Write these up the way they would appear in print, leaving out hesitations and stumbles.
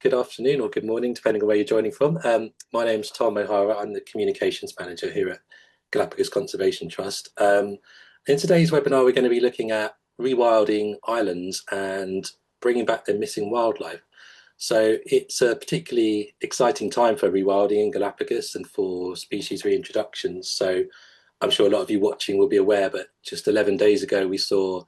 good afternoon or good morning, depending on where you're joining from. My name's Tom O'Hara. I'm the Communications Manager here at Galapagos Conservation Trust. In today's webinar, we're going to be looking at rewilding islands and bringing back their missing wildlife. So it's a particularly exciting time for rewilding in Galapagos and for species reintroductions. So I'm sure a lot of you watching will be aware, but just 11 days ago, we saw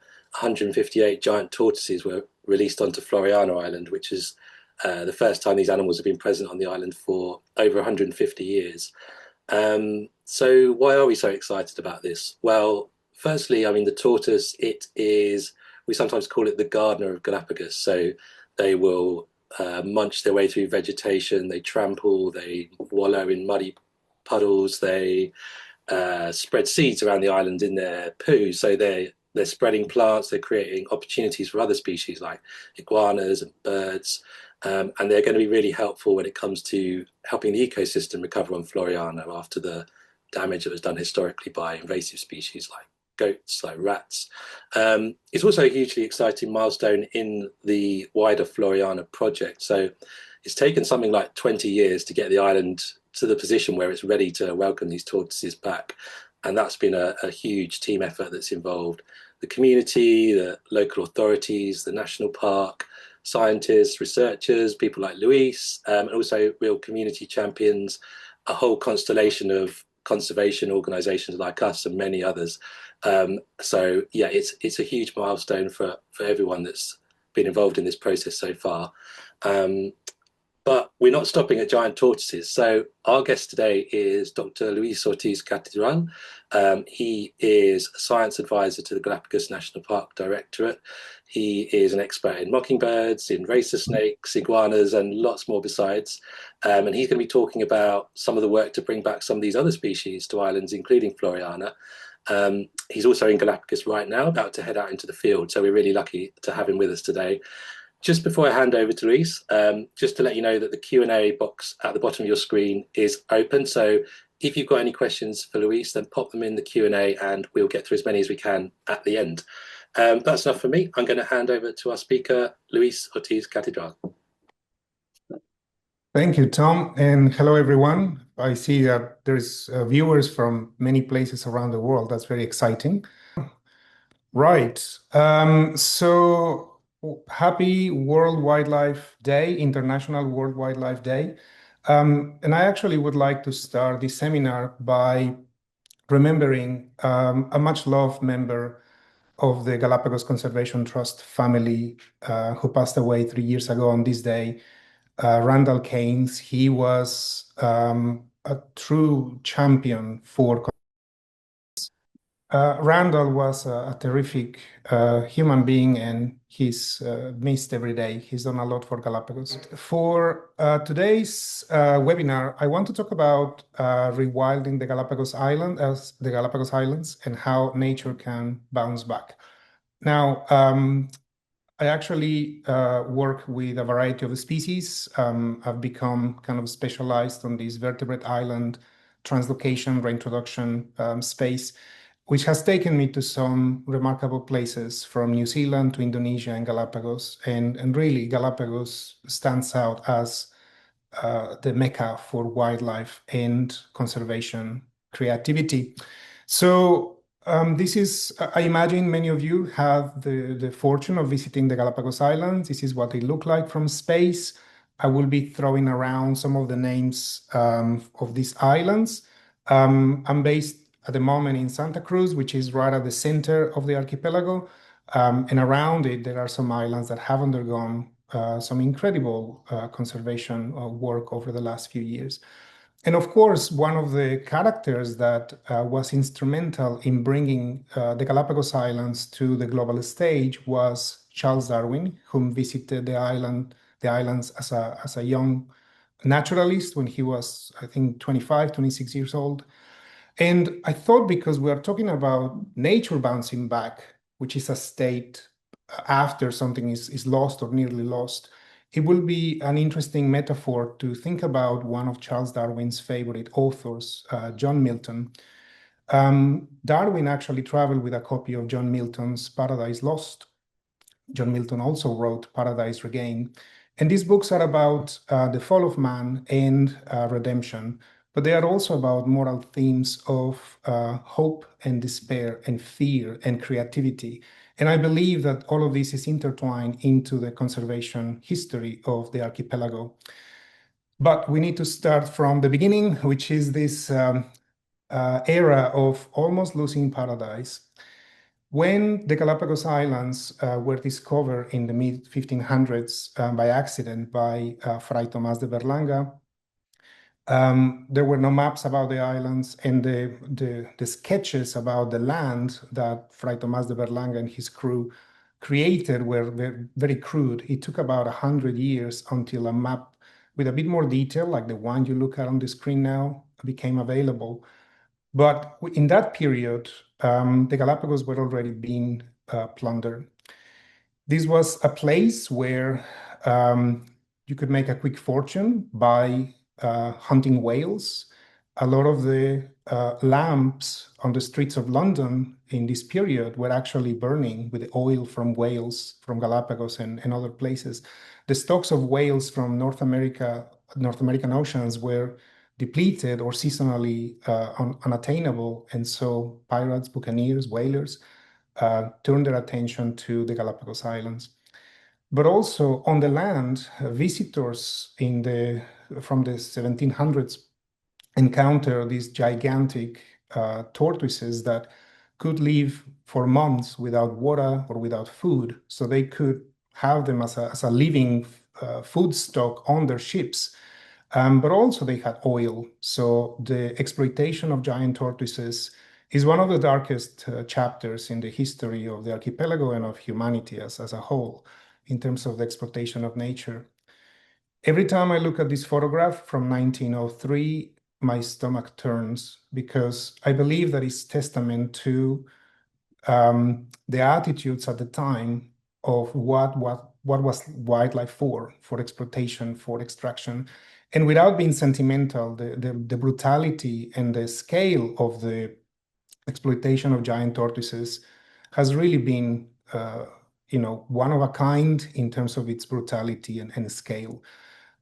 158 giant tortoises were released onto Floreana Island, which is the first time these animals have been present on the island for over 150 years. So why are we so excited about this? Well, firstly, I mean, the tortoise, we sometimes call it the gardener of Galapagos. So they will munch their way through vegetation, they trample, they wallow in muddy puddles, they spread seeds around the island in their poo. So they're spreading plants, they're creating opportunities for other species like iguanas and birds, and they're going to be really helpful when it comes to helping the ecosystem recover on Floreana after the damage that was done historically by invasive species like goats, like rats. It's also a hugely exciting milestone in the wider Floreana project. So it's taken something like 20 years to get the island to the position where it's ready to welcome these tortoises back. And that's been a huge team effort that's involved the community, the local authorities, the national park, scientists, researchers, people like Luis, and also real community champions, a whole constellation of conservation organizations like us and many others. So yeah, it's a huge milestone for everyone that's been involved in this process so far. But we're not stopping at giant tortoises. So our guest today is Dr. Luis Ortiz-Catedral. He is a science advisor to the Galapagos National Park Directorate. He is an expert in mockingbirds, in racer snakes, iguanas, and lots more besides. And he's going to be talking about some of the work to bring back some of these other species to islands, including Floreana. He's also in Galapagos right now, about to head out into the field. So we're really lucky to have him with us today. Just before I hand over to Luis, just to let you know that the Q&A box at the bottom of your screen is open. So if you've got any questions for Luis, then pop them in the Q&A and we'll get through as many as we can at the end. That's enough for me. I'm going to hand over to our speaker, Luis Ortiz-Catedral. Thank you, Tom, and hello, everyone. I see that there's viewers from many places around the world. That's very exciting. Right. So happy World Wildlife Day, International World Wildlife Day. And I actually would like to start this seminar by remembering a much-loved member of the Galapagos Conservation Trust family who passed away 3 years ago on this day, Randall Keynes. He was a true champion for Randall was a terrific human being, and he's missed every day. He's done a lot for Galapagos. For today's webinar, I want to talk about rewilding the Galapagos Islands, and how nature can bounce back. Now, I actually work with a variety of species. I've become kind of specialized on this vertebrate island translocation, reintroduction space, which has taken me to some remarkable places from New Zealand to Indonesia and Galapagos. And really, Galapagos stands out as the mecca for wildlife and conservation creativity. So this is, I imagine many of you have the fortune of visiting the Galapagos Islands. This is what they look like from space. I will be throwing around some of the names of these islands. I'm based at the moment in Santa Cruz, which is right at the center of the archipelago. And around it, there are some islands that have undergone some incredible conservation work over the last few years. And of course, one of the characters that was instrumental in bringing the Galapagos Islands to the global stage was Charles Darwin, whom visited the islands as a young naturalist when he was, I think, 25, 26 years old. And I thought, because we are talking about nature bouncing back, which is a state after something is lost or nearly lost, it will be an interesting metaphor to think about one of Charles Darwin's favorite authors, John Milton. Darwin actually traveled with a copy of John Milton's Paradise Lost. John Milton also wrote Paradise Regained. And these books are about the fall of man and redemption, but they are also about moral themes of hope and despair and fear and creativity. And I believe that all of this is intertwined into the conservation history of the archipelago. But we need to start from the beginning, which is this era of almost losing paradise. When the Galapagos Islands were discovered in the mid-1500s by accident by Fray Tomás de Berlanga, there were no maps about the islands, and the sketches about the land that Fray Tomás de Berlanga and his crew created were very, very crude. It took about 100 years until a map with a bit more detail, like the one you look at on the screen now, became available. But in that period, the Galapagos were already being plundered. This was a place where you could make a quick fortune by hunting whales. A lot of the lamps on the streets of London in this period were actually burning with oil from whales from Galapagos and other places. The stocks of whales from North American oceans were depleted or seasonally unattainable, and so pirates, buccaneers, whalers turned their attention to the Galapagos Islands. But also on the land, visitors from the 1700s encounter these gigantic tortoises that could live for months without water or without food. So they could have them as a living food stock on their ships. But also they had oil. So the exploitation of giant tortoises is one of the darkest chapters in the history of the archipelago and of humanity as a whole in terms of the exploitation of nature. Every time I look at this photograph from 1903, my stomach turns, because I believe that it's testament to the attitudes at the time of what was wildlife for exploitation, for extraction. And without being sentimental, the brutality and the scale of the exploitation of giant tortoises has really been one of a kind in terms of its brutality and scale.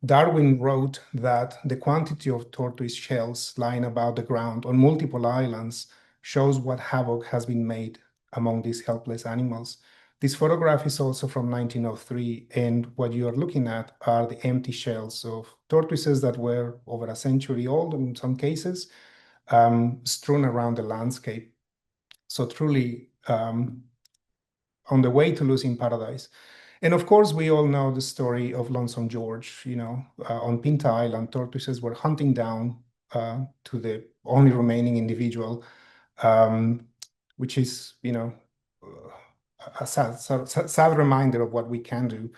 Darwin wrote that the quantity of tortoise shells lying about the ground on multiple islands shows what havoc has been made among these helpless animals. This photograph is also from 1903, and what you are looking at are the empty shells of tortoises that were over a century old in some cases, strewn around the landscape. So truly on the way to losing paradise. And of course, we all know the story of Lonesome George. On Pinta Island, tortoises were hunting down to the only remaining individual, which is, a sad reminder of what we can do.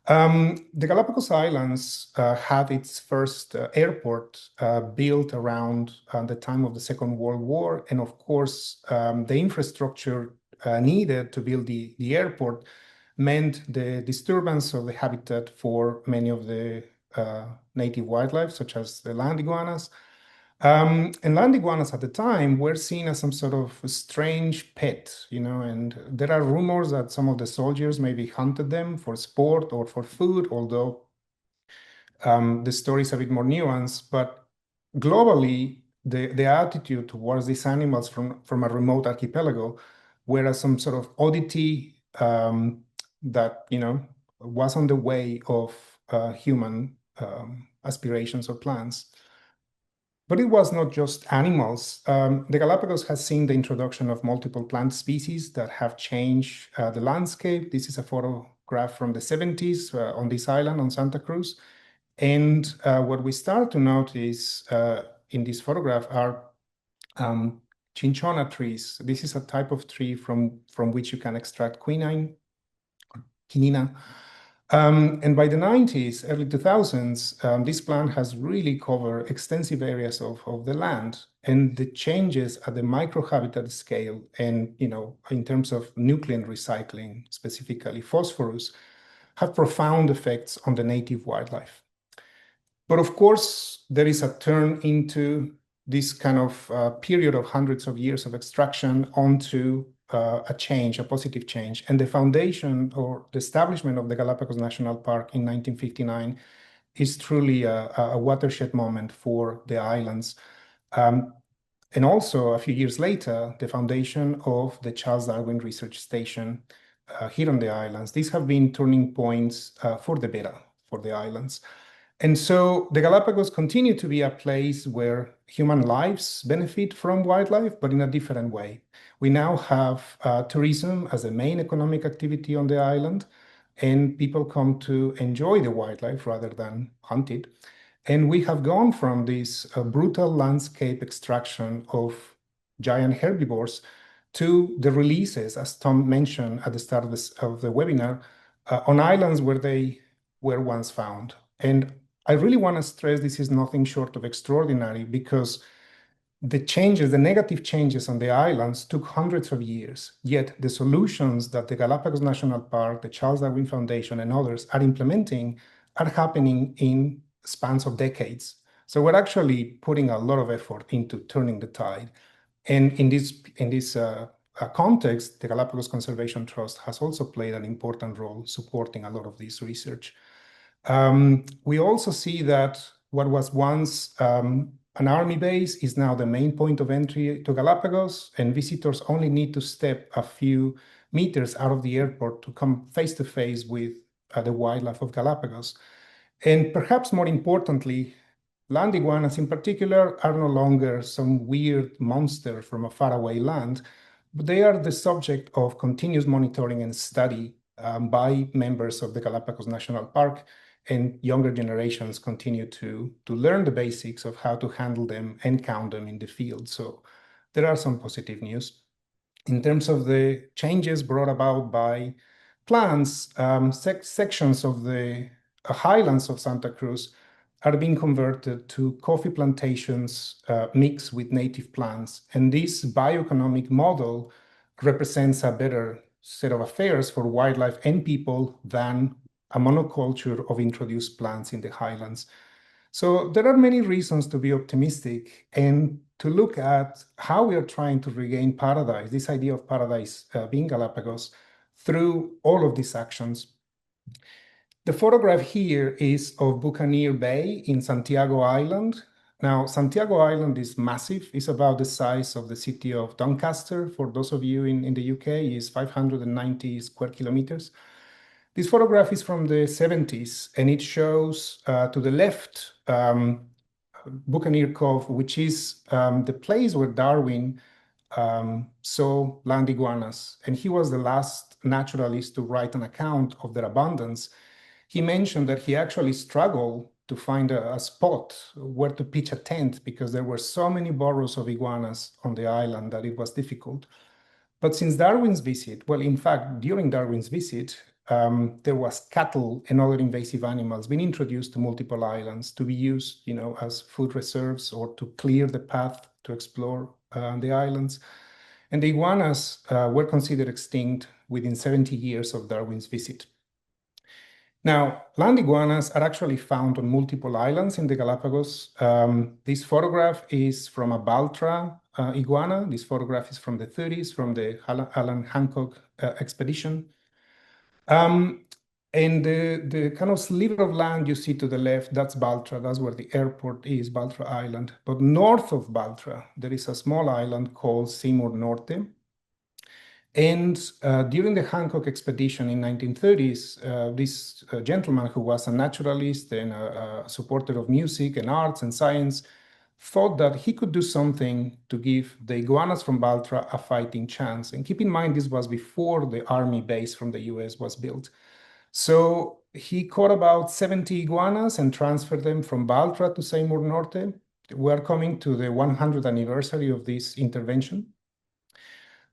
The Galapagos Islands had its first airport built around the time of the Second World War. And of course, the infrastructure needed to build the airport meant the disturbance of the habitat for many of the native wildlife, such as the land iguanas. And land iguanas at the time were seen as some sort of strange pet, and there are rumors that some of the soldiers maybe hunted them for sport or for food, although the story is a bit more nuanced. But globally, the attitude towards these animals from a remote archipelago were as some sort of oddity that, was on the way of human aspirations or plans. But it was not just animals. The Galapagos has seen the introduction of multiple plant species that have changed the landscape. This is a photograph from the 70s on this island on Santa Cruz. And what we start to notice in this photograph are cinchona trees. This is a type of tree from which you can extract quinine, quinina. And by the 90s, early 2000s, this plant has really covered extensive areas of the land, and the changes at the microhabitat scale and, in terms of nutrient recycling, specifically phosphorus, have profound effects on the native wildlife. But of course, there is a turn into this kind of period of hundreds of years of extraction onto a change, a positive change. And the foundation or the establishment of the Galapagos National Park in 1959 is truly a watershed moment for the islands. And also, a few years later, the foundation of the Charles Darwin Research Station here on the islands. These have been turning points for the better for the islands. And so the Galapagos continue to be a place where human lives benefit from wildlife, but in a different way. We now have tourism as a main economic activity on the island, and people come to enjoy the wildlife rather than hunt it. And we have gone from this brutal landscape extraction of giant herbivores to the releases, as Tom mentioned at the start of the webinar, on islands where they were once found. And I really want to stress this is nothing short of extraordinary, because the changes, the negative changes on the islands took hundreds of years, yet the solutions that the Galapagos National Park, the Charles Darwin Foundation, and others are implementing are happening in spans of decades. So we're actually putting a lot of effort into turning the tide. And in this context, the Galapagos Conservation Trust has also played an important role supporting a lot of this research. We also see that what was once an army base is now the main point of entry to Galapagos, and visitors only need to step a few meters out of the airport to come face to face with the wildlife of Galapagos. And perhaps more importantly, land iguanas in particular are no longer some weird monster from a faraway land, but they are the subject of continuous monitoring and study by members of the Galapagos National Park, and younger generations continue to learn the basics of how to handle them and count them in the field. So there are some positive news. In terms of the changes brought about by plants, sections of the highlands of Santa Cruz are being converted to coffee plantations mixed with native plants. And this bioeconomic model represents a better set of affairs for wildlife and people than a monoculture of introduced plants in the highlands. So there are many reasons to be optimistic and to look at how we are trying to regain paradise, this idea of paradise being Galapagos, through all of these actions. The photograph here is of Buccaneer Bay in Santiago Island. Now, Santiago Island is massive. It's about the size of the city of Doncaster. For those of you in the UK, is 590 square kilometers. This photograph is from the 70s, and it shows to the left Buccaneer Cove, which is the place where Darwin saw land iguanas. And he was the last naturalist to write an account of their abundance. He mentioned that he actually struggled to find a spot where to pitch a tent because there were so many burrows of iguanas on the island that it was difficult. But since Darwin's visit, well, in fact, during Darwin's visit, there was cattle and other invasive animals being introduced to multiple islands to be used, as food reserves or to clear the path to explore the islands. And the iguanas were considered extinct within 70 years of Darwin's visit. Now, land iguanas are actually found on multiple islands in the Galapagos. This photograph is from a Baltra iguana. This photograph is from the 30s, from the Alan Hancock expedition. And the kind of sliver of land you see to the left, that's Baltra. That's where the airport is, Baltra Island. But north of Baltra, there is a small island called Seymour Norte. And during the Hancock expedition in 1930s, this gentleman who was a naturalist and a supporter of music and arts and science thought that he could do something to give the iguanas from Baltra a fighting chance. And keep in mind, this was before the army base from the US was built. So he caught about 70 iguanas and transferred them from Baltra to Seymour Norte. We are coming to the 100th anniversary of this intervention.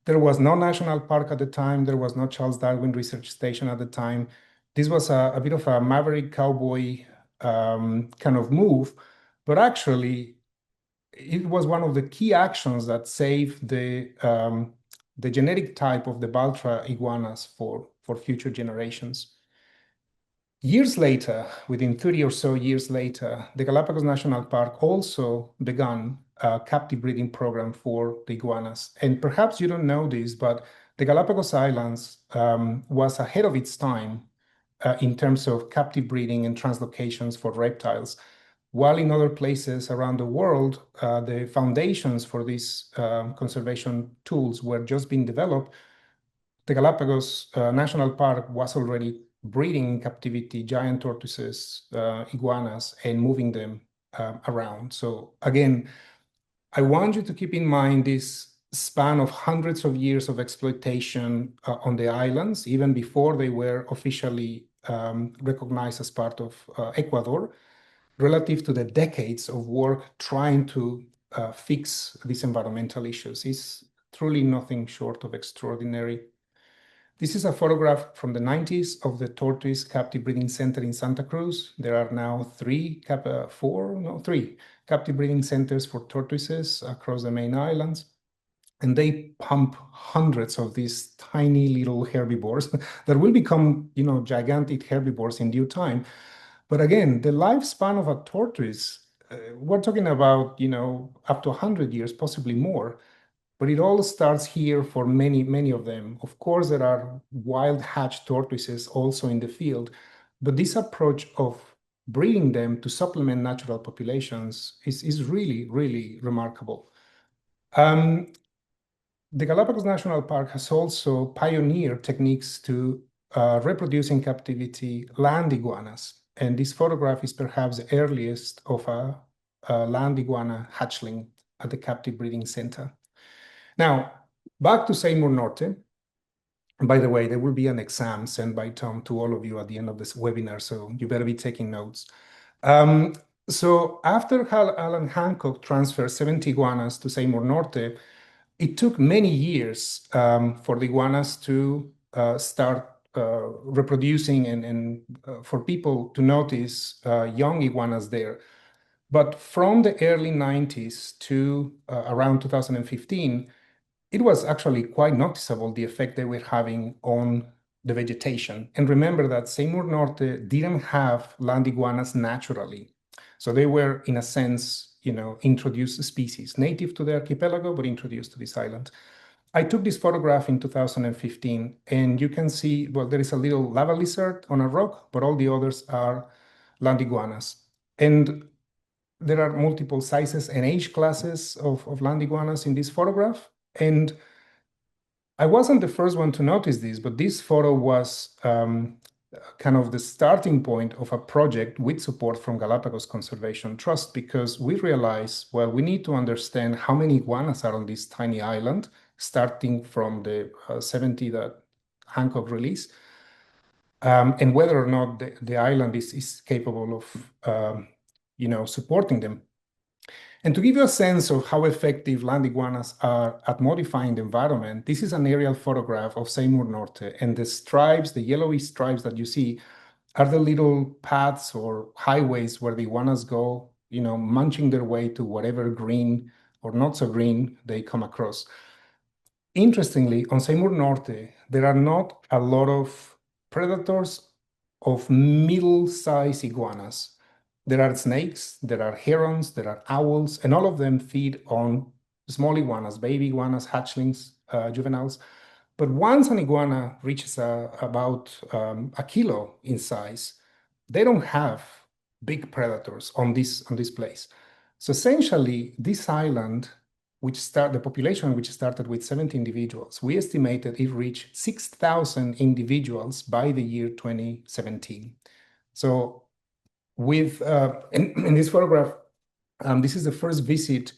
There was no national park at the time. There was no Charles Darwin Research Station at the time. This was a bit of a maverick cowboy kind of move, but actually it was one of the key actions that saved the genetic type of the Baltra iguanas for future generations. Years later, within 30 or so years later, the Galapagos National Park also began a captive breeding program for the iguanas. And perhaps you don't know this, but the Galapagos Islands was ahead of its time in terms of captive breeding and translocations for reptiles, while in other places around the world, the foundations for these conservation tools were just being developed. The Galapagos National Park was already breeding in captivity giant tortoises, iguanas, and moving them around. So again, I want you to keep in mind this span of hundreds of years of exploitation on the islands, even before they were officially recognized as part of Ecuador, relative to the decades of work trying to fix these environmental issues. Is truly nothing short of extraordinary. This is a photograph from the 90s of the Tortoise Captive Breeding Center in Santa Cruz. There are now three captive breeding centers for tortoises across the main islands. And they pump hundreds of these tiny little herbivores that will become, gigantic herbivores in due time. But again, the lifespan of a tortoise, we're talking about, up to 100 years, possibly more. But it all starts here for many, many of them. Of course, there are wild hatch tortoises also in the field, but this approach of breeding them to supplement natural populations is really, really remarkable. The Galapagos National Park has also pioneered techniques to reproduce in captivity land iguanas. And this photograph is perhaps the earliest of a land iguana hatchling at the captive breeding center. Now, back to Seymour Norte. By the way, there will be an exam sent by Tom to all of you at the end of this webinar, so you better be taking notes. So after Alan Hancock transferred 70 iguanas to Seymour Norte, it took many years for the iguanas to start reproducing and for people to notice young iguanas there. But from the early 90s to around 2015, it was actually quite noticeable the effect they were having on the vegetation. And remember that Seymour Norte didn't have land iguanas naturally. So they were, in a sense, introduced species, native to the archipelago, but introduced to this island. I took this photograph in 2015, and you can see, well, there is a little lava lizard on a rock, but all the others are land iguanas. And there are multiple sizes and age classes of land iguanas in this photograph. And I wasn't the first one to notice this, but this photo was kind of the starting point of a project with support from Galapagos Conservation Trust, because we realized, well, we need to understand how many iguanas are on this tiny island, starting from the 70 that Hancock released, and whether or not the island is capable of, supporting them. And to give you a sense of how effective land iguanas are at modifying the environment, this is an aerial photograph of Seymour Norte, and the stripes, the yellowy stripes that you see, are the little paths or highways where the iguanas go, munching their way to whatever green or not so green they come across. Interestingly, on Seymour Norte, there are not a lot of predators of middle-sized iguanas. There are snakes, there are herons, there are owls, and all of them feed on small iguanas, baby iguanas, hatchlings, juveniles. But once an iguana reaches about a kilo in size, they don't have big predators on this place. So essentially, this island, the population which started with 70 individuals, we estimated it reached 6,000 individuals by the year 2017. So in this photograph, this is the first visit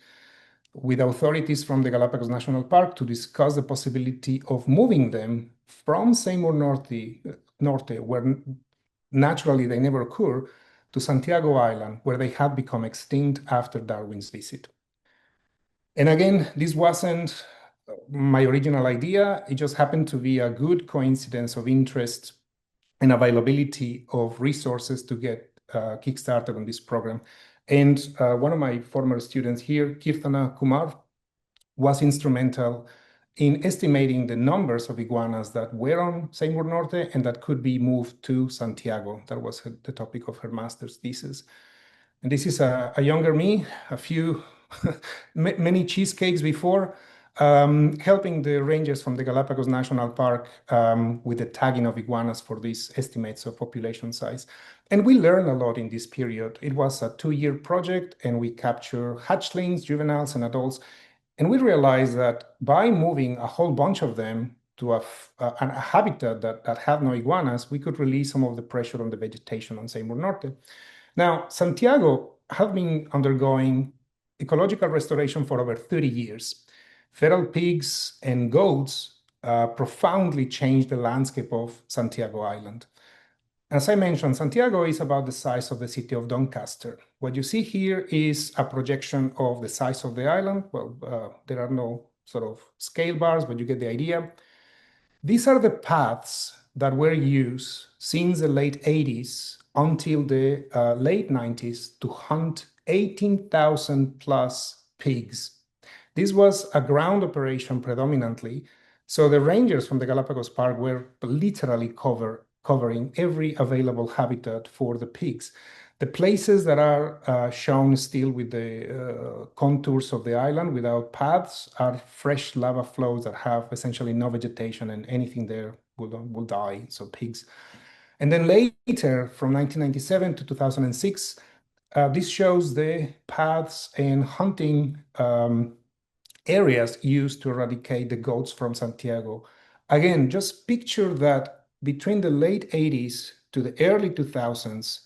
with authorities from the Galapagos National Park to discuss the possibility of moving them from Seymour Norte, where naturally they never occur, to Santiago Island, where they had become extinct after Darwin's visit. And again, this wasn't my original idea. It just happened to be a good coincidence of interest and availability of resources to get kickstarted on this program. And one of my former students here, Kirtana Kumar, was instrumental in estimating the numbers of iguanas that were on Seymour Norte and that could be moved to Santiago. That was the topic of her master's thesis. And this is a younger me, a few, many cheesecakes before. helping the rangers from the Galapagos National Park with the tagging of iguanas for these estimates of population size. And we learned a lot in this period. It was a 2-year project, and we capture hatchlings, juveniles, and adults. And we realized that by moving a whole bunch of them to a habitat that had no iguanas, we could release some of the pressure on the vegetation on Seymour Norte. Now, Santiago has been undergoing ecological restoration for over 30 years. Feral pigs and goats profoundly changed the landscape of Santiago Island. As I mentioned, Santiago is about the size of the city of Doncaster. What you see here is a projection of the size of the island. Well, there are no sort of scale bars, but you get the idea. These are the paths that were used since the late 80s until the late 90s to hunt 18,000 plus pigs. This was a ground operation predominantly. So the rangers from the Galapagos Park were literally covering every available habitat for the pigs. The places that are shown still with the contours of the island without paths are fresh lava flows that have essentially no vegetation, and anything there will die, so pigs. And then later, from 1997 to 2006, this shows the paths and hunting areas used to eradicate the goats from Santiago. Again, just picture that between the late 80s to the early 2000s,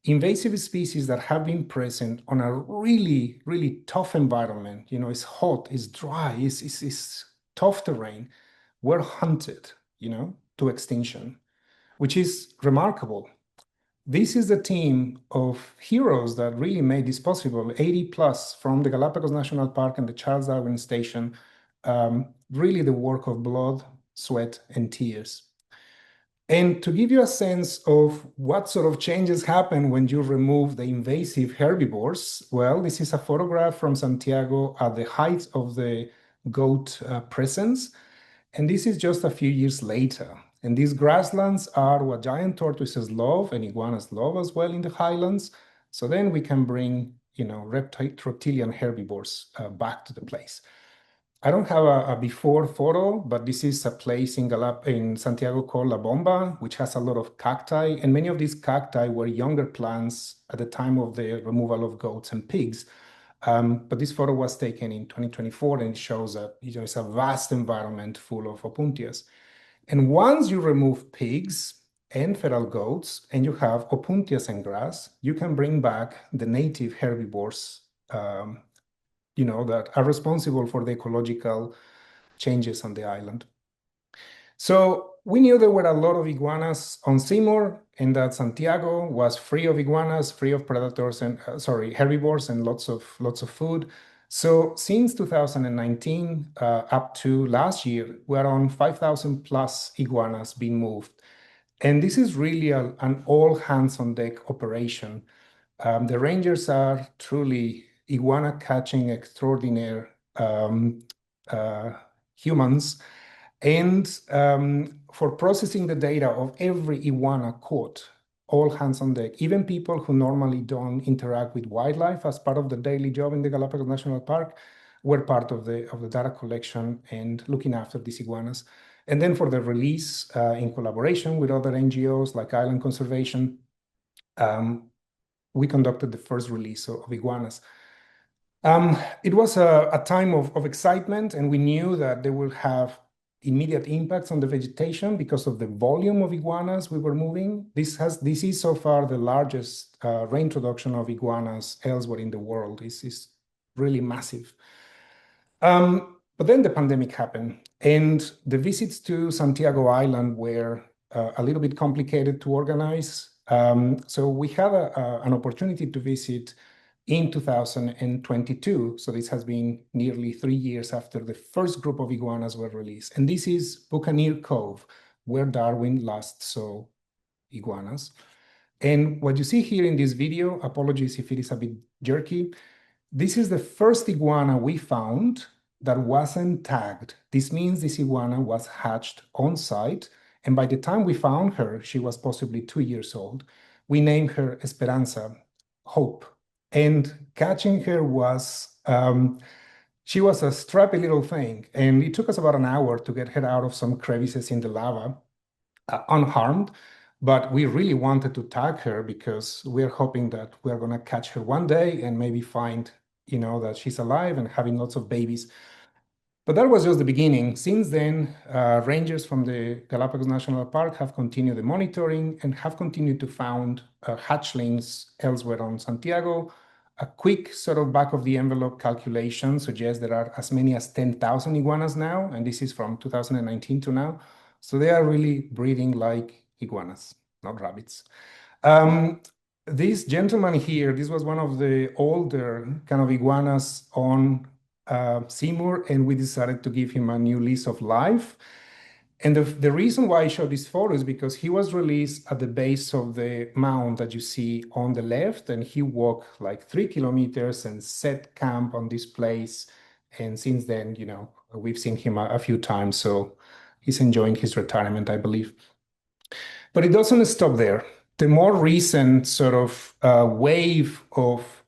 invasive species that have been present on a really, really tough environment, it's hot, it's dry, it's tough terrain, were hunted, to extinction, which is remarkable. This is the team of heroes that really made this possible, 80 plus from the Galapagos National Park and the Charles Darwin Station, really the work of blood, sweat, and tears. And to give you a sense of what sort of changes happen when you remove the invasive herbivores, well, this is a photograph from Santiago at the height of the goat presence. And this is just a few years later. And these grasslands are what giant tortoises love and iguanas love as well in the highlands. So then we can bring, reptilian herbivores back to the place. I don't have a before photo, but this is a place in Santiago called La Bomba, which has a lot of cacti. And many of these cacti were younger plants at the time of the removal of goats and pigs. But this photo was taken in 2024, and it shows that it's a vast environment full of opuntias. And once you remove pigs and feral goats, and you have opuntias and grass, you can bring back the native herbivores, that are responsible for the ecological changes on the island. So we knew there were a lot of iguanas on Seymour, and that Santiago was free of iguanas, free of predators and herbivores, and lots of food. So since 2019 up to last year, we're on 5,000 plus iguanas being moved. And this is really an all hands on deck operation. The rangers are truly iguana catching extraordinaire humans. And for processing the data of every iguana caught, all hands on deck, even people who normally don't interact with wildlife as part of the daily job in the Galapagos National Park were part of the data collection and looking after these iguanas. And then for the release in collaboration with other NGOs like Island Conservation, we conducted the first release of iguanas. It was a time of excitement, and we knew that they will have immediate impacts on the vegetation because of the volume of iguanas we were moving. This is so far the largest reintroduction of iguanas elsewhere in the world. This is really massive. But then the pandemic happened, and the visits to Santiago Island were a little bit complicated to organize. So we had an opportunity to visit in 2022. So this has been nearly 3 years after the first group of iguanas were released. And this is Buccaneer Cove, where Darwin last saw iguanas. And what you see here in this video, apologies if it is a bit jerky, this is the first iguana we found that wasn't tagged. This means this iguana was hatched on site. And by the time we found her, she was possibly 2 years old. We named her Esperanza, hope. And catching her was She was a strappy little thing, and it took us about an hour to get her out of some crevices in the lava, unharmed. But we really wanted to tag her because we're hoping that we're going to catch her one day and maybe find, that she's alive and having lots of babies. But that was just the beginning. Since then, rangers from the Galapagos National Park have continued the monitoring and have continued to found hatchlings elsewhere on Santiago. A quick sort of back of the envelope calculation suggests there are as many as 10,000 iguanas now, and this is from 2019 to now. So they are really breeding like iguanas, not rabbits. This gentleman here, this was one of the older kind of iguanas on Seymour, and we decided to give him a new lease of life. And the reason why I show this photo is because he was released at the base of the mound that you see on the left, and he walked like 3 kilometers and set camp on this place. And since then, we've seen him a few times, so he's enjoying his retirement, I believe. But it doesn't stop there. The more recent sort of wave of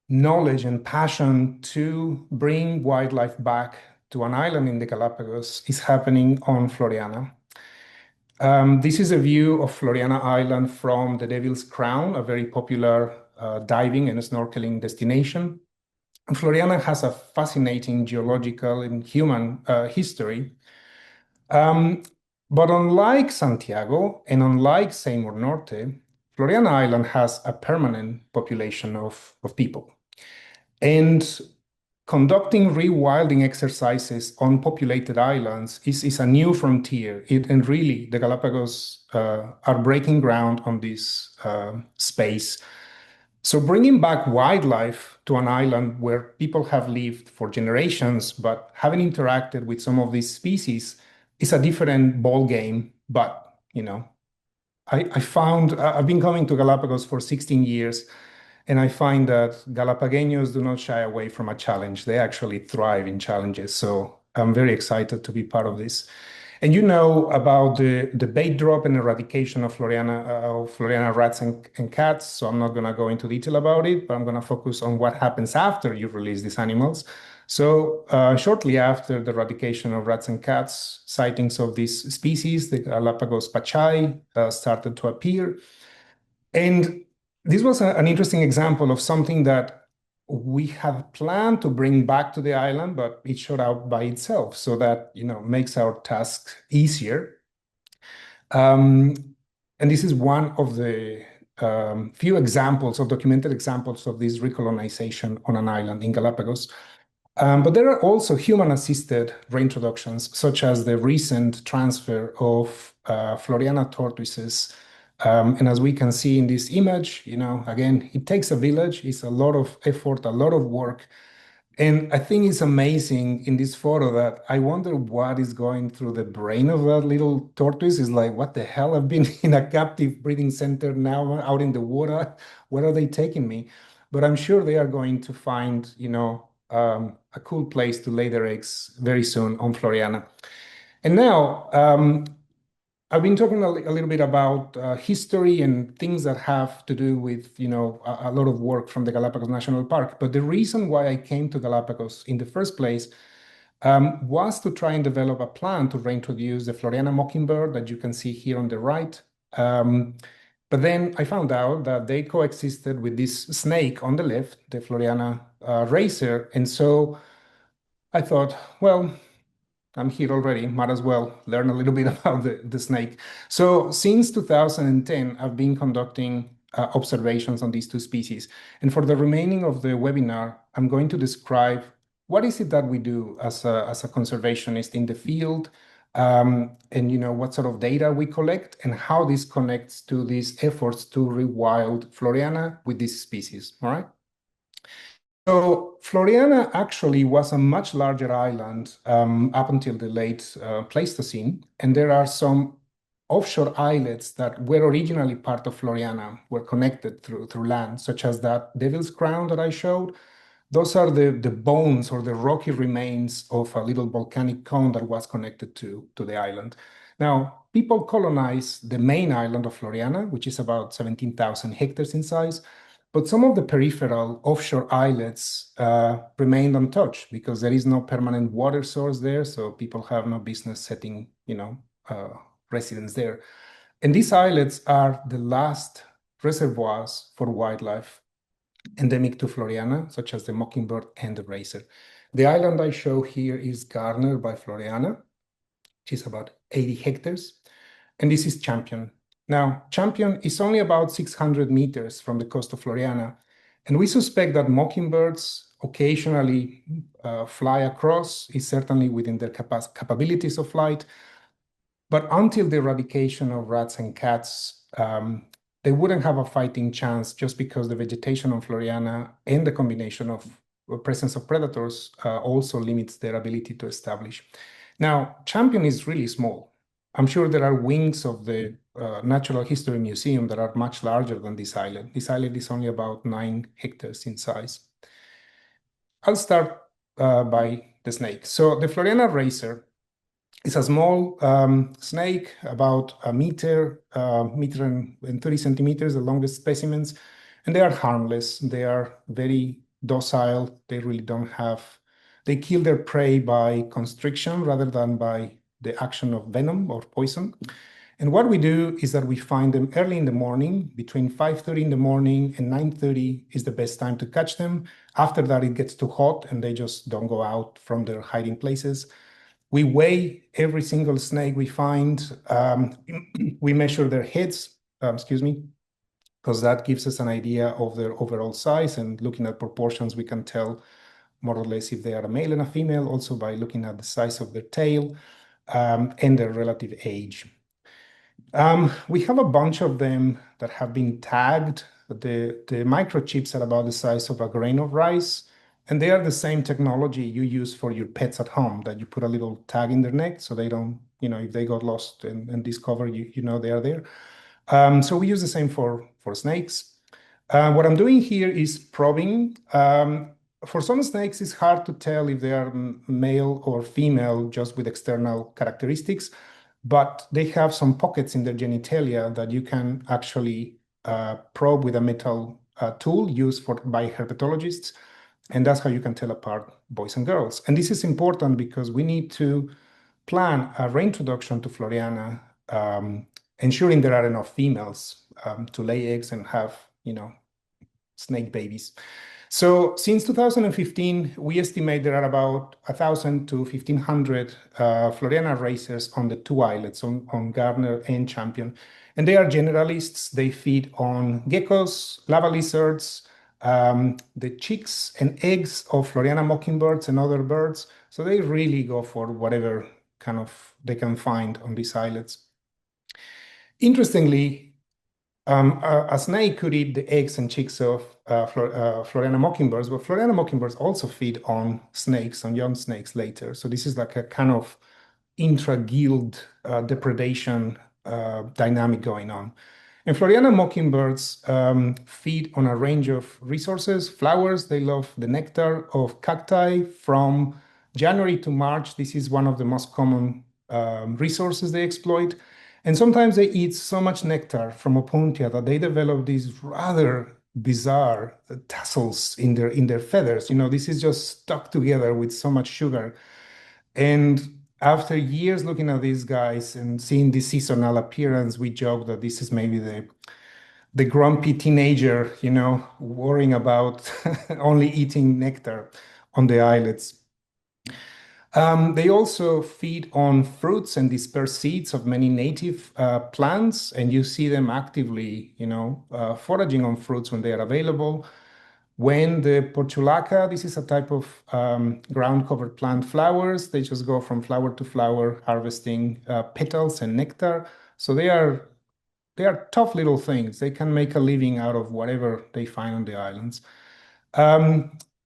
knowledge and passion to bring wildlife back to an island in the Galapagos is happening on Floreana. This is a view of Floreana Island from the Devil's Crown, a very popular diving and snorkeling destination. And Floreana has a fascinating geological and human history. But unlike Santiago and unlike Seymour Norte, Floreana Island has a permanent population of people. And conducting rewilding exercises on populated islands is a new frontier. And really, the Galapagos are breaking ground on this space. So bringing back wildlife to an island where people have lived for generations but haven't interacted with some of these species is a different ball game. But, I've been coming to Galapagos for 16 years, and I find that Galapagueños do not shy away from a challenge. They actually thrive in challenges. So I'm very excited to be part of this. And you know about the bait drop and eradication of Floreana rats and cats. So I'm not going to go into detail about it, but I'm going to focus on what happens after you release these animals. So shortly after the eradication of rats and cats, sightings of these species, the Galapagos pachai, started to appear. And this was an interesting example of something that we had planned to bring back to the island, but it showed up by itself. So that, makes our task easier. And this is one of the few examples of documented examples of this recolonization on an island in Galapagos. But there are also human-assisted reintroductions, such as the recent transfer of Floreana tortoises. And as we can see in this image, again, it takes a village. It's a lot of effort, a lot of work. And I think it's amazing in this photo that I wonder what is going through the brain of that little tortoise. It's like, what the hell? I've been in a captive breeding center now out in the water. Where are they taking me? But I'm sure they are going to find, a cool place to lay their eggs very soon on Floreana. And now, I've been talking a little bit about history and things that have to do with, a lot of work from the Galapagos National Park. But the reason why I came to Galapagos in the first place was to try and develop a plan to reintroduce the Floreana mockingbird that you can see here on the right. But then I found out that they coexisted with this snake on the left, the Floreana racer. And so I thought, well, I'm here already, might as well learn a little bit about the snake. So since 2010, I've been conducting observations on these two species. And for the remaining of the webinar, I'm going to describe what is it that we do as a conservationist in the field, and what sort of data we collect and how this connects to these efforts to rewild Floreana with this species, all right? So Floreana actually was a much larger island up until the late Pleistocene, and there are some offshore islets that were originally part of Floreana, were connected through land, such as that Devil's Crown that I showed. Those are the bones or the rocky remains of a little volcanic cone that was connected to the island. Now, people colonized the main island of Floreana, which is about 17,000 hectares in size. But some of the peripheral offshore islets remained untouched because there is no permanent water source there, so people have no business setting, residence there. And these islets are the last reservoirs for wildlife endemic to Floreana, such as the mockingbird and the razed. The island I show here is Garner by Floreana, which is about 80 hectares. And this is Champion. Now, Champion is only about 600 meters from the coast of Floreana. And we suspect that mockingbirds occasionally fly across, is certainly within their capabilities of flight. But until the eradication of rats and cats, they wouldn't have a fighting chance just because the vegetation on Floreana and the combination of presence of predators also limits their ability to establish. Now, Champion is really small. I'm sure there are wings of the Natural History Museum that are much larger than this island. This island is only about 9 hectares in size. I'll start by the snake. So the Floreana racer is a small snake, about a meter, meter and 30 centimeters, the longest specimens, and they are harmless. They are very docile. They really don't have, they kill their prey by constriction rather than by the action of venom or poison. And what we do is that we find them early in the morning, between 5:30 in the morning and 9:30 is the best time to catch them. After that, it gets too hot and they just don't go out from their hiding places. We weigh every single snake we find. We measure their heads, because that gives us an idea of their overall size. And looking at proportions, we can tell more or less if they are a male and a female, also by looking at the size of their tail and their relative age. We have a bunch of them that have been tagged. The microchips are about the size of a grain of rice. And they are the same technology you use for your pets at home, that you put a little tag in their neck so they don't, if they got lost and discover, you know they are there. So we use the same for snakes. What I'm doing here is probing. For some snakes, it's hard to tell if they are male or female just with external characteristics, but they have some pockets in their genitalia that you can actually probe with a metal tool used by herpetologists. And that's how you can tell apart boys and girls. And this is important because we need to plan a reintroduction to Floreana, ensuring there are enough females to lay eggs and have, snake babies. So since 2015, we estimate there are about 1,000 to 1,500 Floreana racers on the 2 islets, on Garner and Champion. And they are generalists. They feed on geckos, lava lizards, the chicks and eggs of Floreana mockingbirds and other birds. So they really go for whatever kind of they can find on these islets. Interestingly, a snake could eat the eggs and chicks of Floreana mockingbirds, but Floreana mockingbirds also feed on snakes, on young snakes later. So this is like a kind of intra-guild depredation dynamic going on. And Floreana mockingbirds feed on a range of resources, flowers. They love the nectar of cacti. From January to March, this is one of the most common resources they exploit. And sometimes they eat so much nectar from Opuntia that they develop these rather bizarre tassels in their feathers. This is just stuck together with so much sugar. And after years looking at these guys and seeing this seasonal appearance, we joke that this is maybe the grumpy teenager, worrying about only eating nectar on the islets. They also feed on fruits and disperse seeds of many native plants, and you see them actively, foraging on fruits when they are available. When the portulaca, this is a type of ground-covered plant, flowers, they just go from flower to flower, harvesting petals and nectar. So they are tough little things. They can make a living out of whatever they find on the islands.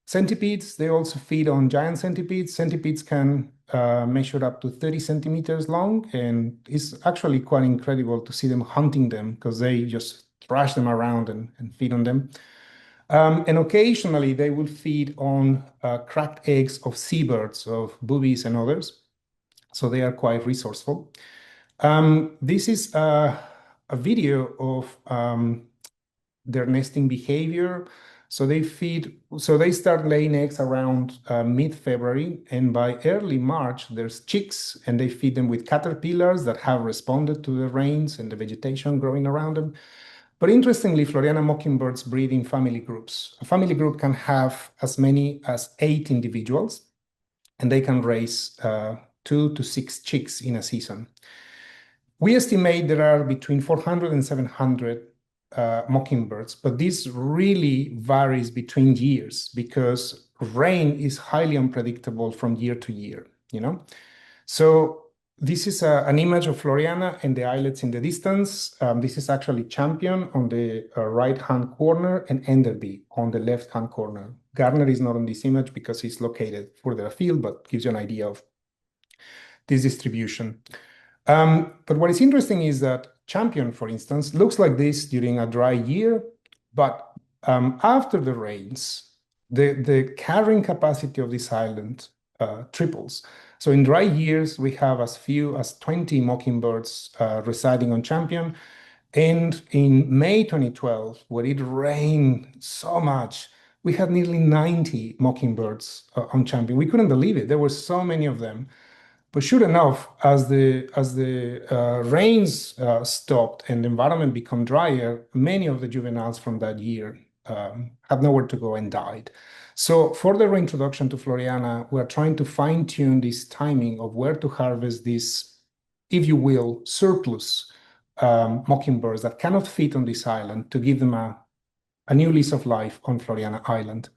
Centipedes, they also feed on giant centipedes. Centipedes can measure up to 30 centimeters long, and it's actually quite incredible to see them hunting them because they just thrash them around and feed on them. And occasionally they will feed on cracked eggs of seabirds, of boobies and others. So they are quite resourceful. This is a video of their nesting behavior. So they start laying eggs around mid-February, and by early March, there's chicks, and they feed them with caterpillars that have responded to the rains and the vegetation growing around them. But interestingly, Floreana mockingbirds breed in family groups. A family group can have as many as 8 individuals, and they can raise 2 to 6 chicks in a season. We estimate there are between 400 and 700 mockingbirds, but this really varies between years because rain is highly unpredictable from year to year, you know? So this is an image of Floreana and the islets in the distance. This is actually Champion on the right-hand corner and Enderby on the left-hand corner. Garner is not on this image because he's located further afield, but gives you an idea of this distribution. But what is interesting is that Champion, for instance, looks like this during a dry year, but after the rains, the carrying capacity of this island triples. So in dry years, we have as few as 20 mockingbirds residing on Champion. And in May 2012, where it rained so much, we had nearly 90 mockingbirds on Champion. We couldn't believe it. There were so many of them. But sure enough, as the rains stopped and the environment became drier, many of the juveniles from that year had nowhere to go and died. So for the reintroduction to Floreana, we're trying to fine-tune this timing of where to harvest these, if you will, surplus mockingbirds that cannot fit on this island to give them a new lease of life on Floreana Island.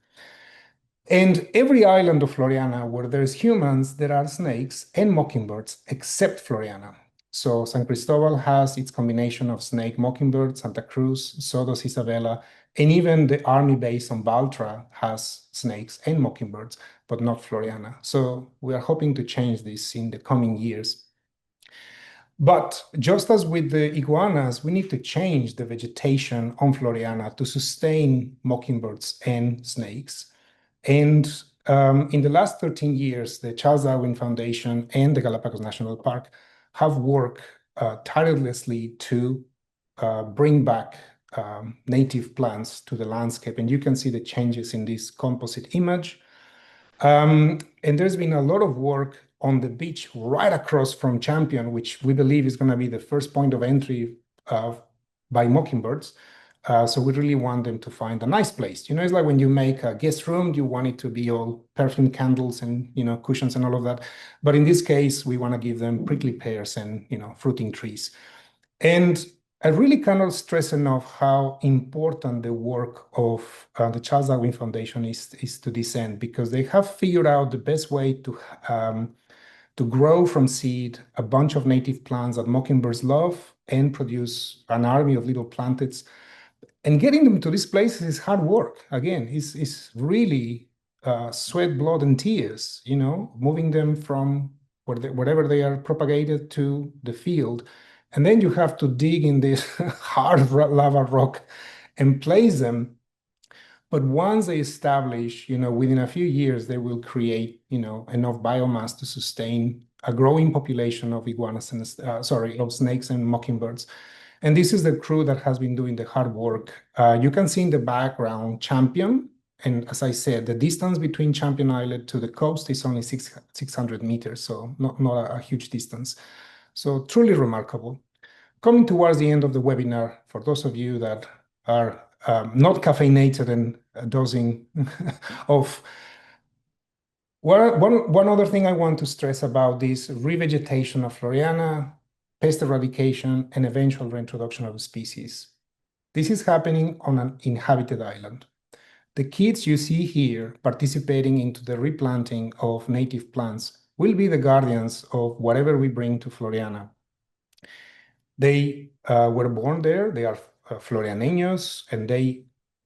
And every island of Floreana where there's humans, there are snakes and mockingbirds, except Floreana. So San Cristobal has its combination of snake mockingbird, Santa Cruz, so does Isabela, and even the army base on Baltra has snakes and mockingbirds, but not Floreana. So we are hoping to change this in the coming years. But just as with the iguanas, we need to change the vegetation on Floreana to sustain mockingbirds and snakes. And in the last 13 years, the Charles Darwin Foundation and the Galapagos National Park have worked tirelessly to bring back native plants to the landscape. And you can see the changes in this composite image. And there's been a lot of work on the beach right across from Champion, which we believe is going to be the first point of entry by mockingbirds. So we really want them to find a nice place. You know, it's like when you make a guest room, you want it to be all perfume candles and, you know, cushions and all of that. But in this case, we want to give them prickly pears and, you know, fruiting trees. And I really cannot stress enough how important the work of the Charles Darwin Foundation is to this end, because they have figured out the best way to grow from seed a bunch of native plants that mockingbirds love and produce an army of little plantets. And getting them to these places is hard work. Again, it's really sweat, blood, and tears, you know, moving them from wherever they are propagated to the field. And then you have to dig in this hard lava rock and place them. But once they establish, you know, within a few years, they will create, you know, enough biomass to sustain a growing population of iguanas and, of snakes and mockingbirds. And this is the crew that has been doing the hard work. You can see in the background Champion. And as I said, the distance between Champion Islet to the coast is only 600 meters, so not a huge distance. So truly remarkable. Coming towards the end of the webinar, for those of you that are not caffeinated and dosing off, one other thing I want to stress about this revegetation of Floreana, pest eradication, and eventual reintroduction of species. This is happening on an inhabited island. The kids you see here participating into the replanting of native plants will be the guardians of whatever we bring to Floreana. They were born there, they are Florianeños, and they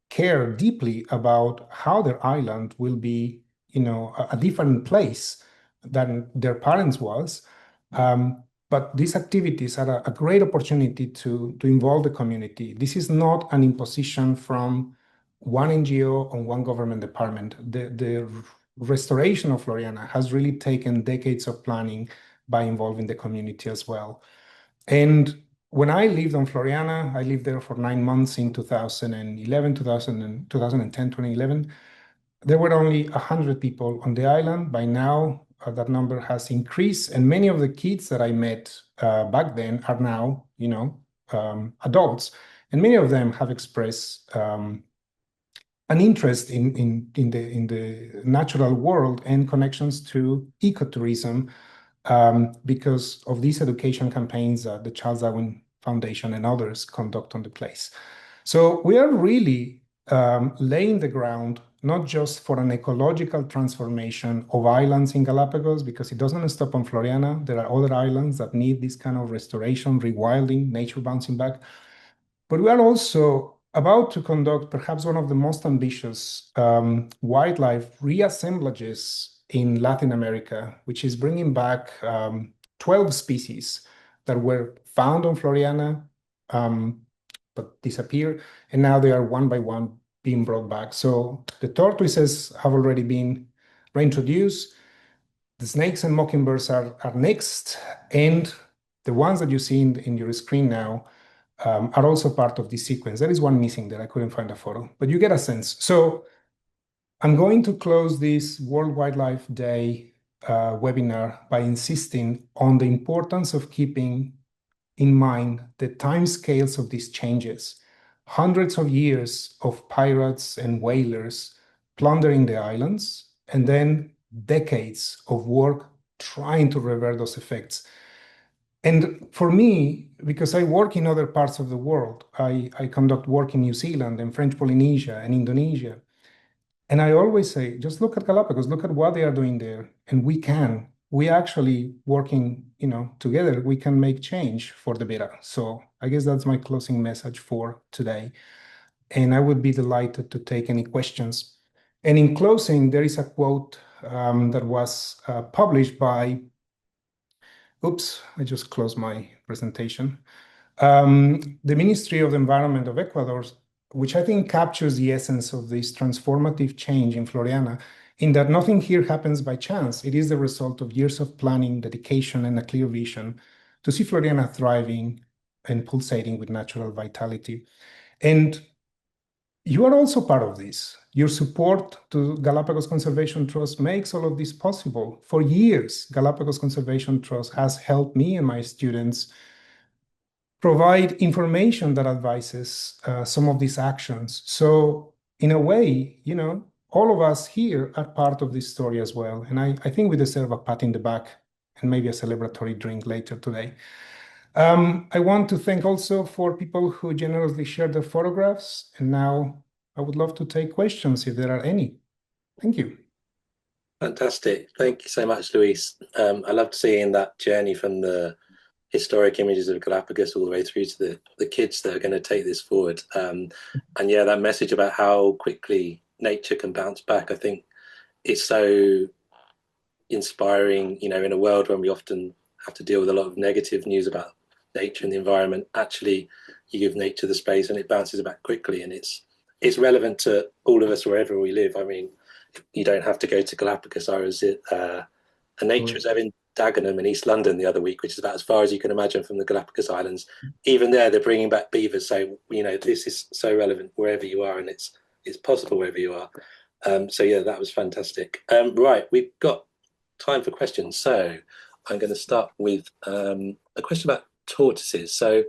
care deeply about how their island will be, you know, a different place than their parents was. But these activities are a great opportunity to involve the community. This is not an imposition from one NGO or one government department. The restoration of Floreana has really taken decades of planning by involving the community as well. And when I lived on Floreana, I lived there for 9 months in 2011, 2010, 2011. There were only 100 people on the island. By now, that number has increased, and many of the kids that I met back then are now, adults, and many of them have expressed an interest in the natural world and connections to ecotourism because of these education campaigns that the Charles Darwin Foundation and others conduct on the place. So we are really laying the ground not just for an ecological transformation of islands in Galapagos, because it doesn't stop on Floreana. There are other islands that need this kind of restoration, rewilding, nature bouncing back. But we are also about to conduct perhaps one of the most ambitious wildlife reassemblages in Latin America, which is bringing back 12 species that were found on Floreana, but disappeared, and now they are one by one being brought back. So the tortoises have already been reintroduced. The snakes and mockingbirds are next, and the ones that you see in your screen now are also part of this sequence. There is one missing there. I couldn't find a photo, but you get a sense. So I'm going to close this World Wildlife Day webinar by insisting on the importance of keeping in mind the timescales of these changes. Hundreds of years of pirates and whalers plundering the islands, and then decades of work trying to revert those effects. And for me, because I work in other parts of the world, I conduct work in New Zealand and French Polynesia and Indonesia. And I always say, just look at Galapagos, look at what they are doing there. And we actually working, together, we can make change for the better. So I guess that's my closing message for today. And I would be delighted to take any questions. And in closing, there is a quote that was published by, oops, I just closed my presentation. The Ministry of the Environment of Ecuador, which I think captures the essence of this transformative change in Floreana, in that nothing here happens by chance. It is the result of years of planning, dedication, and a clear vision to see Floreana thriving and pulsating with natural vitality. And you are also part of this. Your support to Galapagos Conservation Trust makes all of this possible. For years, Galapagos Conservation Trust has helped me and my students provide information that advises some of these actions. So in a way, all of us here are part of this story as well. And I think we deserve a pat in the back and maybe a celebratory drink later today. I want to thank also for people who generously shared their photographs. And now I would love to take questions if there are any. Thank you. Fantastic. Thank you so much, Luis. I loved seeing that journey from the historic images of Galapagos all the way through to the kids that are going to take this forward. And yeah, that message about how quickly nature can bounce back, I think it's so inspiring, in a world when we often have to deal with a lot of negative news about nature and the environment. Actually, you give nature the space and it bounces back quickly, and it's relevant to all of us wherever we live. I mean, you don't have to go to Galapagos. I was at a nature reserve in Dagenham in East London the other week, which is about as far as you can imagine from the Galapagos Islands. Even there, they're bringing back beavers. So, this is so relevant wherever you are, and it's possible wherever you are. So yeah, that was fantastic. Right, we've got time for questions. So I'm going to start with a question about tortoises. So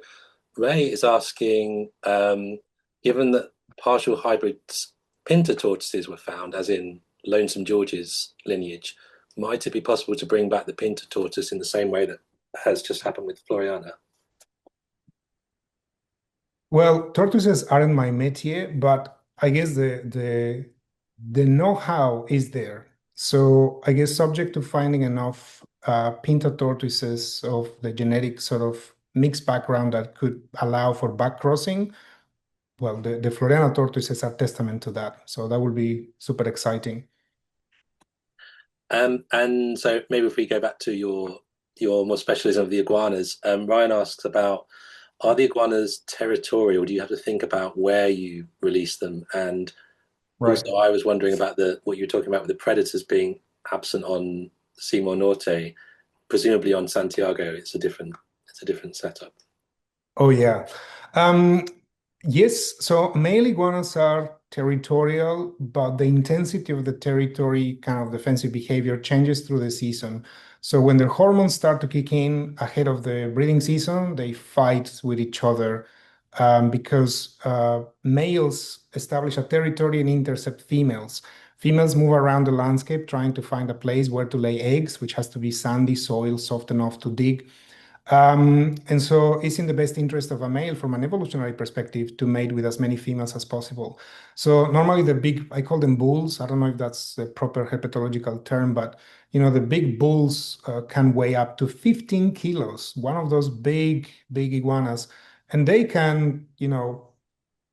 Ray is asking, given that partial hybrids pinta tortoises were found, as in Lonesome George's lineage, might it be possible to bring back the pinta tortoise in the same way that has just happened with Floreana? Well, tortoises aren't my métier, but I guess the know-how is there. So I guess subject to finding enough pinta tortoises of the genetic sort of mixed background that could allow for back crossing, well, the Floreana tortoises are testament to that. So that would be super exciting. And so maybe if we go back to your more specialism of the iguanas, Ryan asks about, are the iguanas territorial? Do you have to think about where you release them? And also, I was wondering about what you were talking about with the predators being absent on Timor Norte, presumably on Santiago. It's a different setup. Oh, yeah. Um, yes, so male iguanas are territorial, but the intensity of the territory, kind of defensive behavior, changes through the season. So when their hormones start to kick in ahead of the breeding season, they fight with each other because males establish a territory and intercept females. Females move around the landscape trying to find a place where to lay eggs, which has to be sandy soil, soft enough to dig. And so it's in the best interest of a male from an evolutionary perspective to mate with as many females as possible. So normally the big, I call them bulls. I don't know if that's the proper herpetological term, but the big bulls can weigh up to 15 kilos, one of those big, big iguanas. And they can,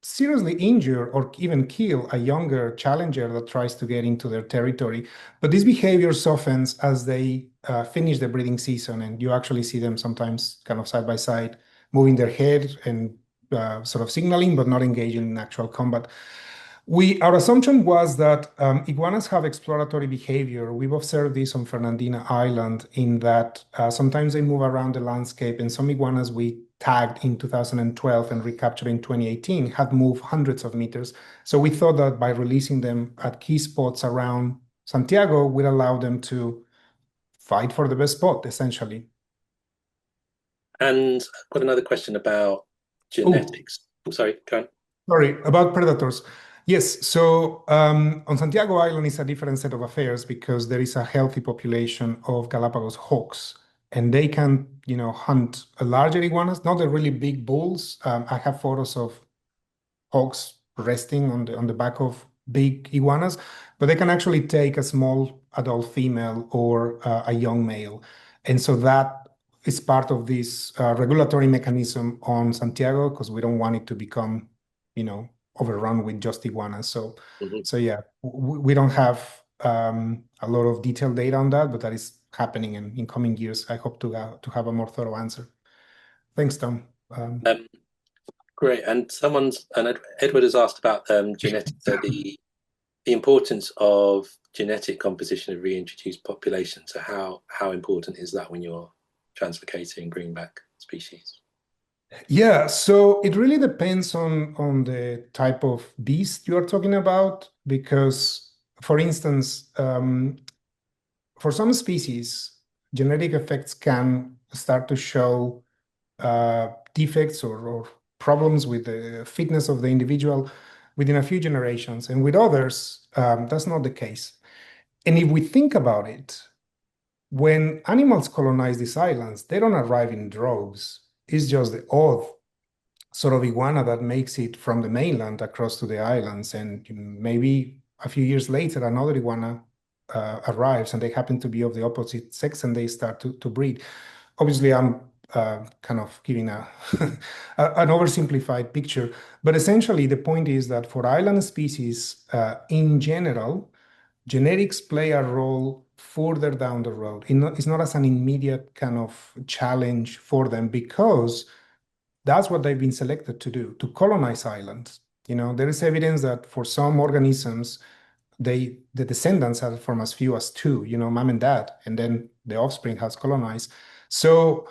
seriously injure or even kill a younger challenger that tries to get into their territory. But this behavior softens as they finish the breeding season, and you actually see them sometimes kind of side by side, moving their head and sort of signaling, but not engaging in actual combat. Our assumption was that iguanas have exploratory behavior. We've observed this on Fernandina Island in that sometimes they move around the landscape, and some iguanas we tagged in 2012 and recaptured in 2018 had moved hundreds of meters. So we thought that by releasing them at key spots around Santiago would allow them to fight for the best spot, essentially. And I've got another question about Oh, genetics. Oh, sorry, go on. sorry, about predators. Yes, so on Santiago Island is a different set of affairs because there is a healthy population of Galapagos hawks, and they can, hunt a larger iguanas, not the really big bulls. I have photos of hawks resting on the back of big iguanas, but they can actually take a small adult female or a young male. And so that is part of this regulatory mechanism on Santiago because we don't want it to become, overrun with just iguanas. So, Mhm. so yeah, we don't have a lot of detailed data on that, but that is happening in coming years. I hope to have a more thorough answer. Thanks, Tom. Um, Great. And Edward has asked about genetics, so the importance of genetic composition of reintroduced populations. So how important is that when you're translocating, bringing back species? Yeah, so it really depends on the type of beast you are talking about, because, for instance, for some species, genetic effects can start to show defects or problems with the fitness of the individual within a few generations, and with others, that's not the case. And if we think about it, when animals colonize these islands, they don't arrive in droves. It's just the odd sort of iguana that makes it from the mainland across to the islands. And maybe a few years later, another iguana arrives and they happen to be of the opposite sex and they start to breed. Obviously, I'm kind of giving an oversimplified picture, but essentially the point is that for island species in general, genetics play a role further down the road. It's not as an immediate kind of challenge for them because that's what they've been selected to do, to colonize islands. There is evidence that for some organisms, the descendants are from as few as two, mom and dad, and then the offspring has colonized. So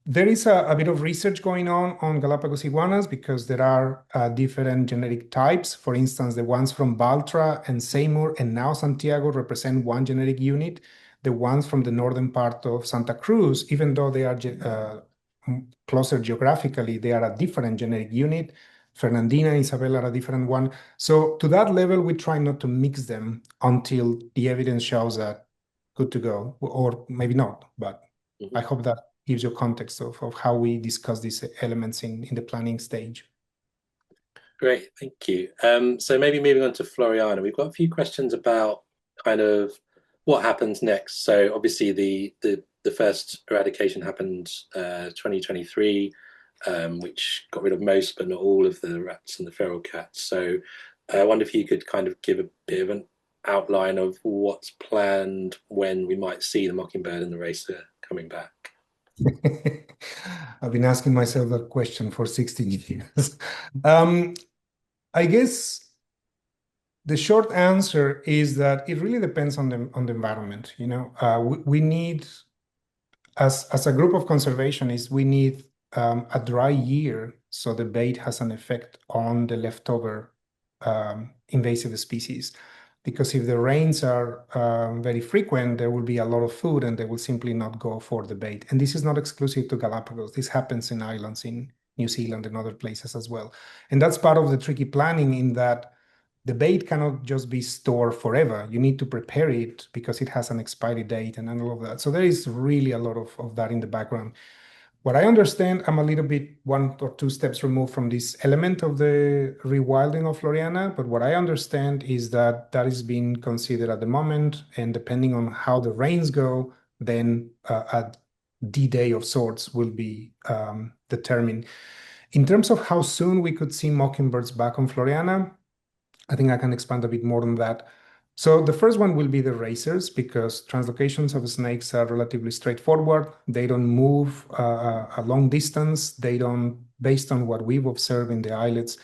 there is a bit of research going on Galapagos iguanas because there are different genetic types. For instance, the ones from Baltra and Seymour and now Santiago represent one genetic unit. The ones from the northern part of Santa Cruz, even though they are closer geographically, they are a different genetic unit. Fernandina and Isabel are a different one. So to that level, we try not to mix them until the evidence shows that good to go, or maybe not. But I Mhm. hope that gives you context of how we discuss these elements in the planning stage. Great, thank you. So maybe moving on to Floreana, we've got a few questions about kind of what happens next. So obviously the first eradication happened 2023, which got rid of most but not all of the rats and the feral cats. So I wonder if you could kind of give a bit of an outline of what's planned, when we might see the mockingbird and the racer coming back. I've been asking myself that question for 16 years. Um, I guess the short answer is that it really depends on the environment. We need, as a group of conservationists, we need a dry year, so the bait has an effect on the leftover invasive species. Because if the rains are very frequent, there will be a lot of food and they will simply not go for the bait. And this is not exclusive to Galapagos. This happens in islands in New Zealand and other places as well. And that's part of the tricky planning, in that the bait cannot just be stored forever. You need to prepare it because it has an expiry date and all of that. So there is really a lot of that in the background. What I understand, I'm a little bit 1 or 2 steps removed from this element of the rewilding of Floreana, but what I understand is that that is being considered at the moment, and depending on how the rains go, then a D-Day of sorts will be determined. In terms of how soon we could see mockingbirds back on Floreana, I think I can expand a bit more on that. So the first one will be the racers, because translocations of snakes are relatively straightforward. They don't move a long distance. They don't, based on what we've observed in the islets,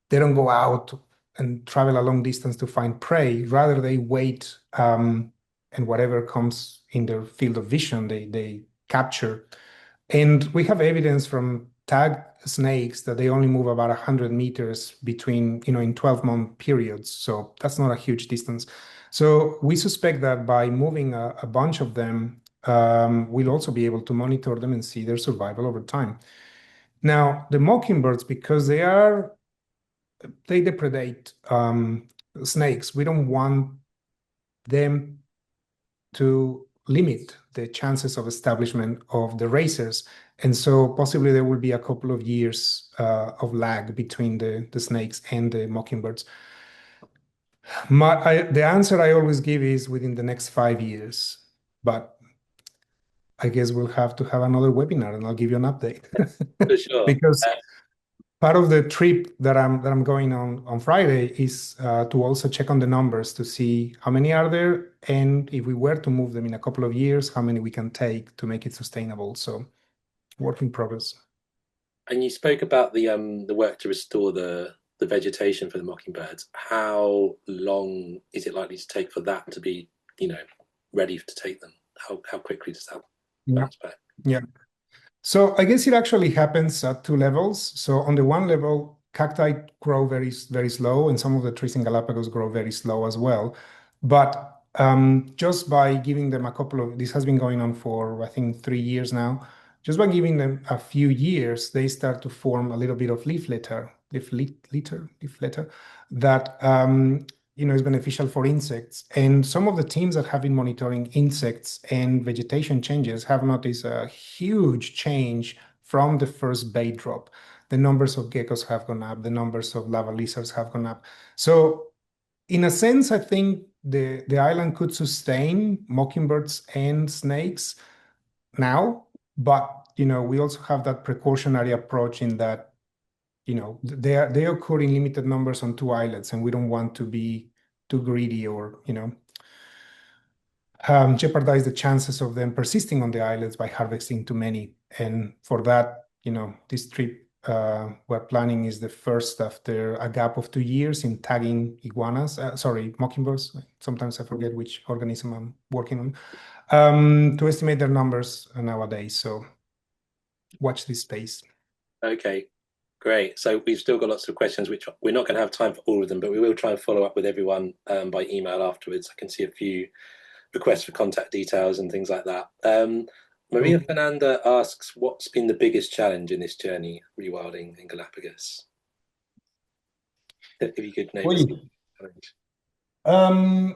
they don't go out and travel a long distance to find prey. Rather, they wait, and whatever comes in their field of vision, they capture. And we have evidence from tag snakes that they only move about 100 meters between, in 12-month periods. So that's not a huge distance. So we suspect that by moving a bunch of them, we'll also be able to monitor them and see their survival over time. Now, the mockingbirds, because they depredate snakes, we don't want them to limit the chances of establishment of the racers. And so possibly there will be a couple of years of lag between the snakes and the mockingbirds. The answer I always give is within the next 5 years, but I guess we'll have to have another webinar and I'll give you an update. For sure. Because part of the trip that I'm going on Friday is to also check on the numbers to see how many are there, and if we were to move them in a couple of years, how many we can take to make it sustainable. So, work in progress. And you spoke about the work to restore the vegetation for the mockingbirds. How long is it likely to take for that to be, ready to take them? How quickly does that bounce back? Yeah. So I guess it actually happens at 2 levels. So on the one level, cacti grow very, very slow, and some of the trees in Galapagos grow very slow as well. But just by giving them this has been going on for, I think, 3 years now. Just by giving them a few years, they start to form a little bit of leaf litter that is beneficial for insects. And some of the teams that have been monitoring insects and vegetation changes have noticed a huge change from the first bait drop. The numbers of geckos have gone up, the numbers of lava lizards have gone up. So in a sense, I think the island could sustain mockingbirds and snakes now, but we also have that precautionary approach in that they occur in limited numbers on 2 islets, and we don't want to be too greedy or jeopardize the chances of them persisting on the islets by harvesting too many. And for that, this trip we're planning is the first after a gap of 2 years in tagging mockingbirds. Sometimes I forget which organism I'm working on, to estimate their numbers nowadays. So watch this space. Okay. Great. So we've still got lots of questions, which we're not going to have time for all of them, but we will try and follow up with everyone by email afterwards. I can see a few requests for contact details and things like that. Maria Fernanda asks, what's been the biggest challenge in this journey, rewilding in Galapagos? If you could name a challenge.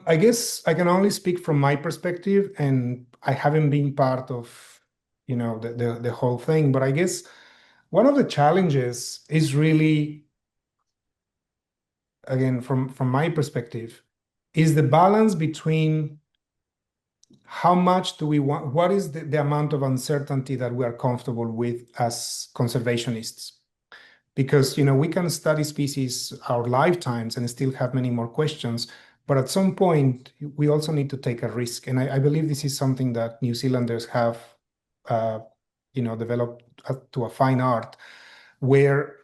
I guess I can only speak from my perspective, and I haven't been part of, the whole thing, but I guess one of the challenges is really, again, from my perspective, is the balance between how much do we want, what is the amount of uncertainty that we are comfortable with as conservationists? Because, we can study species our lifetimes and still have many more questions, but at some point, we also need to take a risk. And I believe this is something that New Zealanders have developed to a fine art, where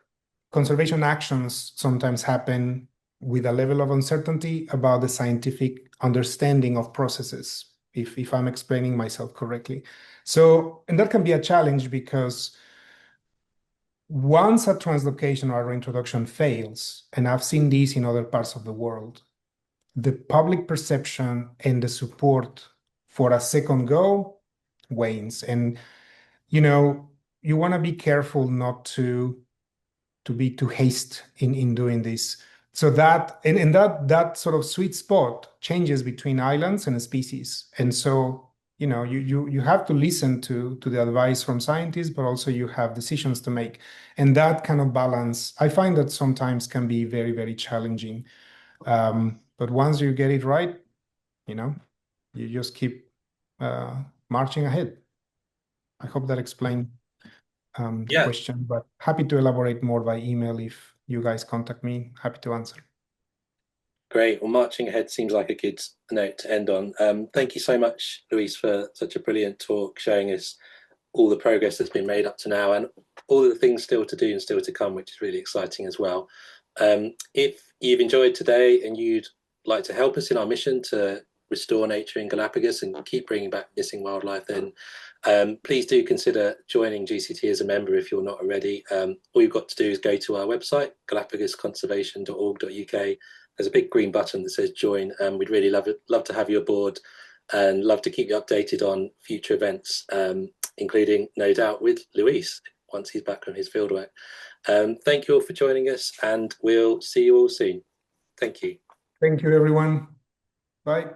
conservation actions sometimes happen with a level of uncertainty about the scientific understanding of processes, if I'm explaining myself correctly. So, and that can be a challenge because once a translocation or a reintroduction fails, and I've seen this in other parts of the world, the public perception and the support for a second go wanes. And, you know, you want to be careful not to be too hasty in doing this. So that, and that sort of sweet spot changes between islands and species. And so, you know, you have to listen to the advice from scientists, but also you have decisions to make. And that kind of balance, I find that sometimes can be very, very challenging. But once you get it right, you know, you just keep marching ahead. I hope that explained the question, but happy to elaborate more by email if you guys contact me. Happy to answer. Great. Well, marching ahead seems like a good note to end on. Thank you so much, Luis, for such a brilliant talk, showing us all the progress that's been made up to now and all of the things still to do and still to come, which is really exciting as well. If you've enjoyed today and you'd like to help us in our mission to restore nature in Galapagos and keep bringing back missing wildlife, then please do consider joining GCT as a member if you're not already. All you've got to do is go to our website, galapagosconservation.org.uk. There's a big green button that says join, and we'd really love to have you aboard and love to keep you updated on future events, including, no doubt, with Luis once he's back from his fieldwork. Thank you all for joining us, and we'll see you all soon. Thank you. Thank you, everyone. Bye.